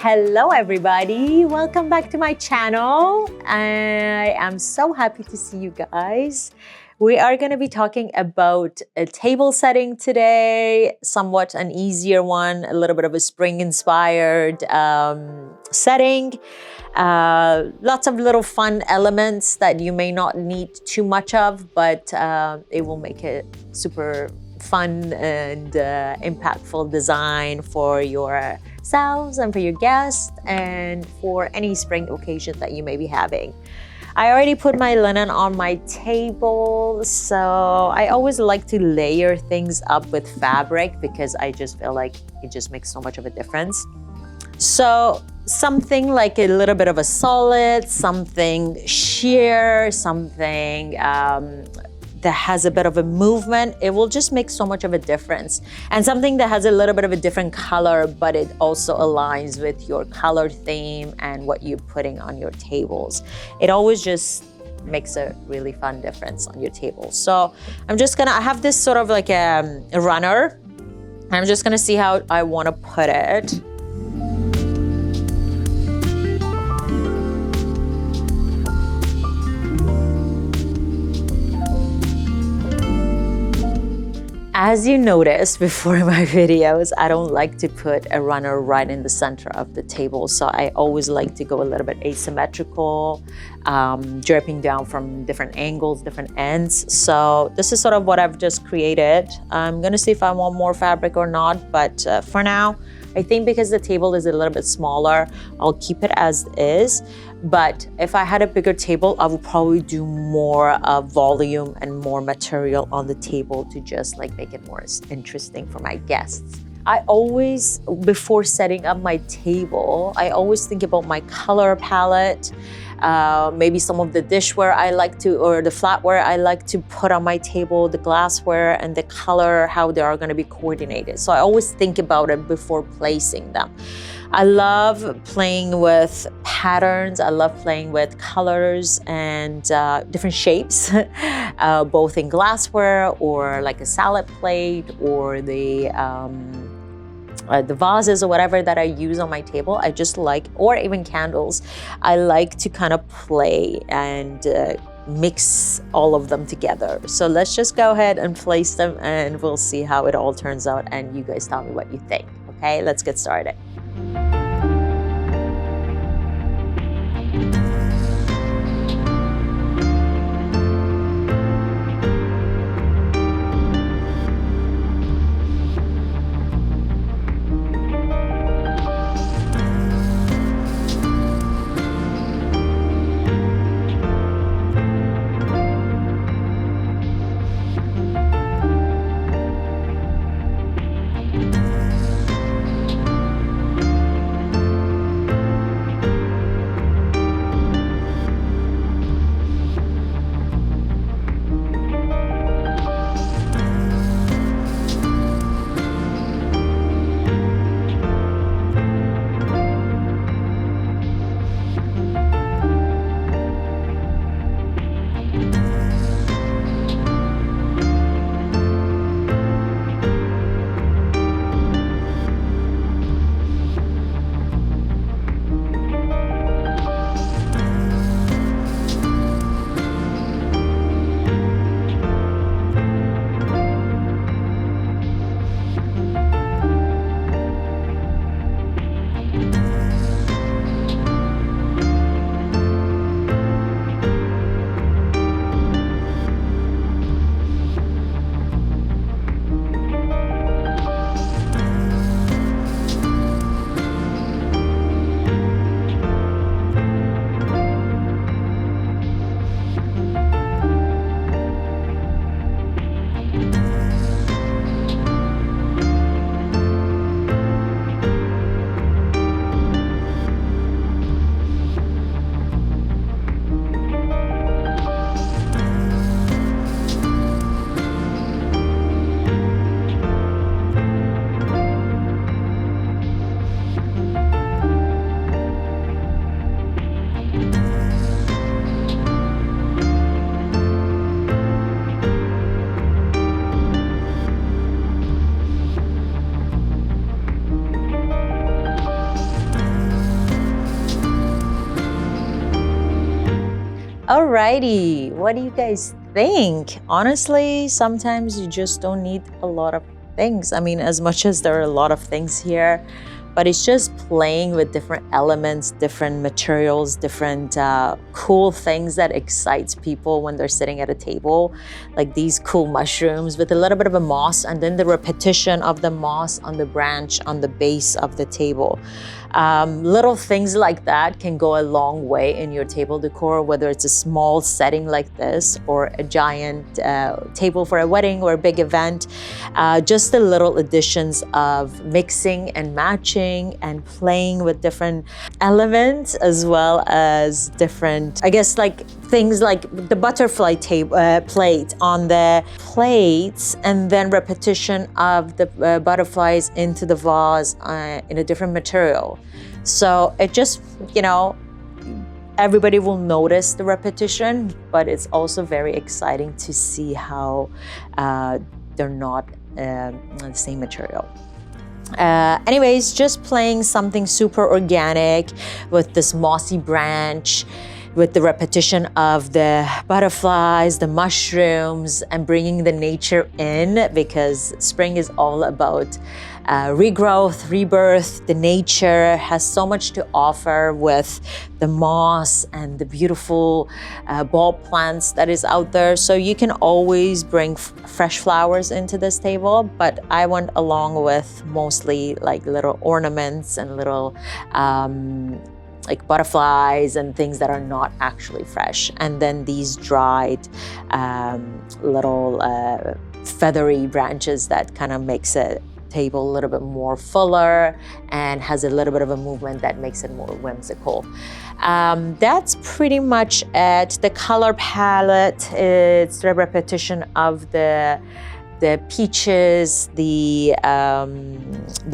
Hello everybody, welcome back to my channel. I am so happy to see you guys. We are going to be talking about a table setting today, somewhat an easier one, a little bit of a spring inspired setting. Lots of little fun elements that you may not need too much of, but it will make it super fun and impactful design for yourselves and for your guests and for any spring occasion that you may be having. I already put my linen on my table, so I always like to layer things up with fabric because I just feel like it just makes so much of a difference. So something like a little bit of a solid, something sheer, something that has a bit of a movement, it will just make so much of a difference. And something that has a little bit of a different color, but it also aligns with your color theme and what you're putting on your tables. It always just makes a really fun difference on your table. So I have this sort of like a runner. I'm just gonna see how I wanna put it. As you noticed before my videos, I don't like to put a runner right in the center of the table. So I always like to go a little bit asymmetrical, dripping down from different angles, different ends. So this is sort of what I've just created. I'm gonna see if I want more fabric or not, but for now, I think because the table is a little bit smaller, I'll keep it as is. But if I had a bigger table, I would probably do more volume and more material on the table to just like make it more interesting for my guests. I always, before setting up my table, I always think about my color palette, maybe some of the dishware I like to, or the flatware I like to put on my table, the glassware and the color, how they are gonna be coordinated. So I always think about it before placing them. I love playing with patterns. I love playing with colors and different shapes, both in glassware or like a salad plate or the vases or whatever that I use on my table. I just like, or even candles. I like to kind of play and mix all of them together. So let's just go ahead and place them and we'll see how it all turns out and you guys tell me what you think. Okay, let's get started. Alrighty, what do you guys think? Honestly, sometimes you just don't need a lot of things. I mean, as much as there are a lot of things here, but it's just playing with different elements, different materials, different cool things that excites people when they're sitting at a table, like these cool mushrooms with a little bit of a moss, and then the repetition of the moss on the branch on the base of the table. Little things like that can go a long way in your table decor, whether it's a small setting like this or a giant table for a wedding or a big event. Just the little additions of mixing and matching and playing with different elements, as well as different, I guess, like things like the butterfly plate on the plates, and then repetition of the butterflies into the vase in a different material. So it just, everybody will notice the repetition, but it's also very exciting to see how they're not the same material. Anyways, just playing something super organic with this mossy branch, with the repetition of the butterflies, the mushrooms, and bringing the nature in, because spring is all about regrowth, rebirth. The nature has so much to offer with the moss and the beautiful bulb plants that is out there. So you can always bring fresh flowers into this table, but I went along with mostly like little ornaments and little like butterflies and things that are not actually fresh. And then these dried little feathery branches that kind of makes a table a little bit more fuller and has a little bit of a movement that makes it more whimsical. That's pretty much it. The color palette, it's the repetition of the peaches, the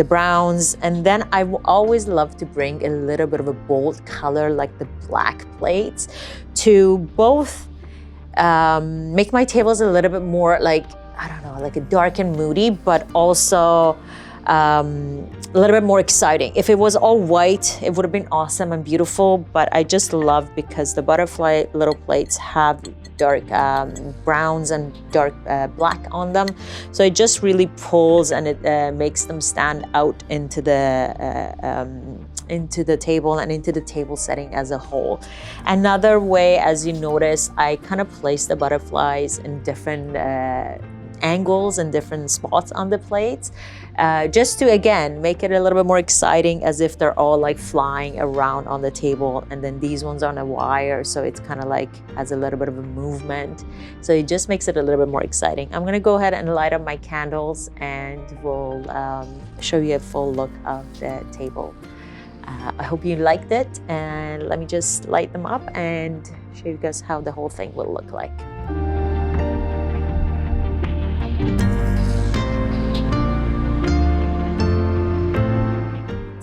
browns, and then I always love to bring a little bit of a bold color like the black plates to both make my tables a little bit more like, I don't know, like a dark and moody, but also a little bit more exciting. If it was all white, it would have been awesome and beautiful, but I just love because the butterfly little plates have dark browns and dark black on them. So it just really pulls and it makes them stand out into the table and into the table setting as a whole. Another way, as you notice, I kind of place the butterflies in different angles and different spots on the plates, just to, again, make it a little bit more exciting, as if they're all like flying around on the table. And then these ones are on a wire, so it's kind of like has a little bit of a movement. So it just makes it a little bit more exciting. I'm gonna go ahead and light up my candles, and we'll show you a full look of the table. I hope you liked it, and let me just light them up and show you guys how the whole thing will look like.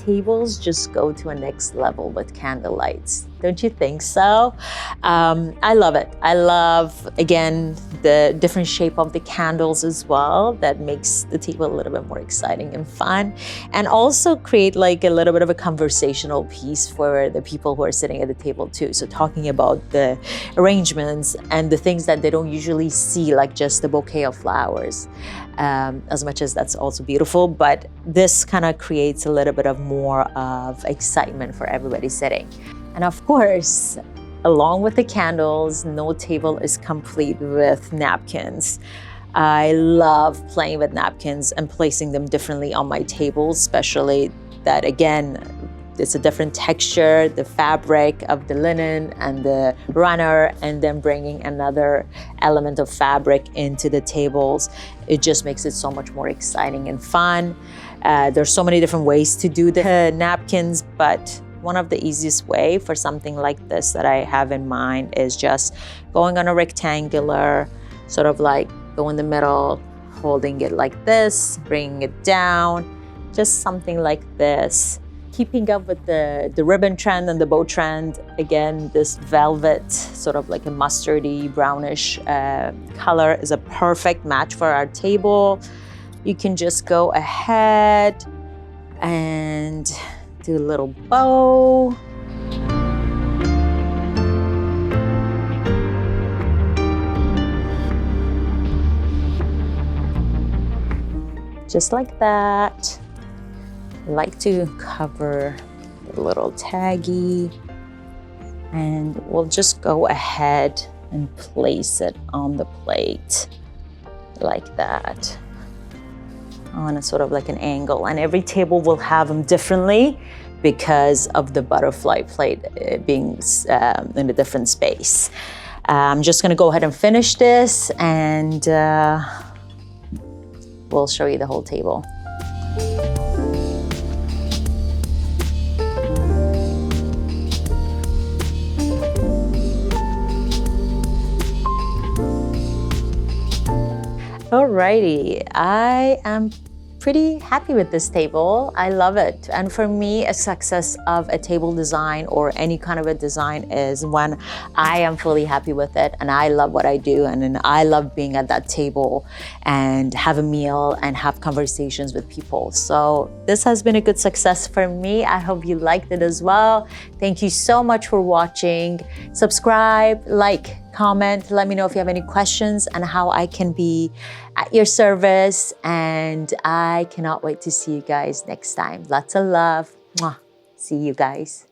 Tables just go to a next level with candle lights. Don't you think so? I love it. I love, again, the different shape of the candles as well. That makes the table a little bit more exciting and fun, and also create like a little bit of a conversational piece for the people who are sitting at the table too. So talking about the arrangements and the things that they don't usually see, like just the bouquet of flowers. As much as that's also beautiful, but this kind of creates a little bit of more of excitement for everybody sitting. And of course, along with the candles, no table is complete with napkins. I love playing with napkins and placing them differently on my table, especially that, again, it's a different texture, the fabric of the linen and the runner, and then bringing another element of fabric into the tables. It just makes it so much more exciting and fun. There's so many different ways to do the napkins, but one of the easiest way for something like this that I have in mind is just going on a rectangular, sort of like go in the middle, holding it like this, bringing it down, just something like this. Keeping up with the ribbon trend and the bow trend, again, this velvet, sort of like a mustardy brownish color is a perfect match for our table. You can just go ahead and do a little bow. just like that. I like to cover a little taggy, and we'll just go ahead and place it on the plate like that, on a sort of like an angle. And every table will have them differently because of the butterfly plate being in a different space. I'm just gonna go ahead and finish this, and we'll show you the whole table. Alrighty, I am pretty happy with this table. I love it. And for me, a success of a table design or any kind of a design is when I am fully happy with it and I love what I do, and then I love being at that table and have a meal and have conversations with people. So this has been a good success for me. I hope you liked it as well. Thank you so much for watching. Subscribe, like, comment, let me know if you have any questions and how I can be at your service. And I cannot wait to see you guys next time. Lots of love. Mwah. See you guys.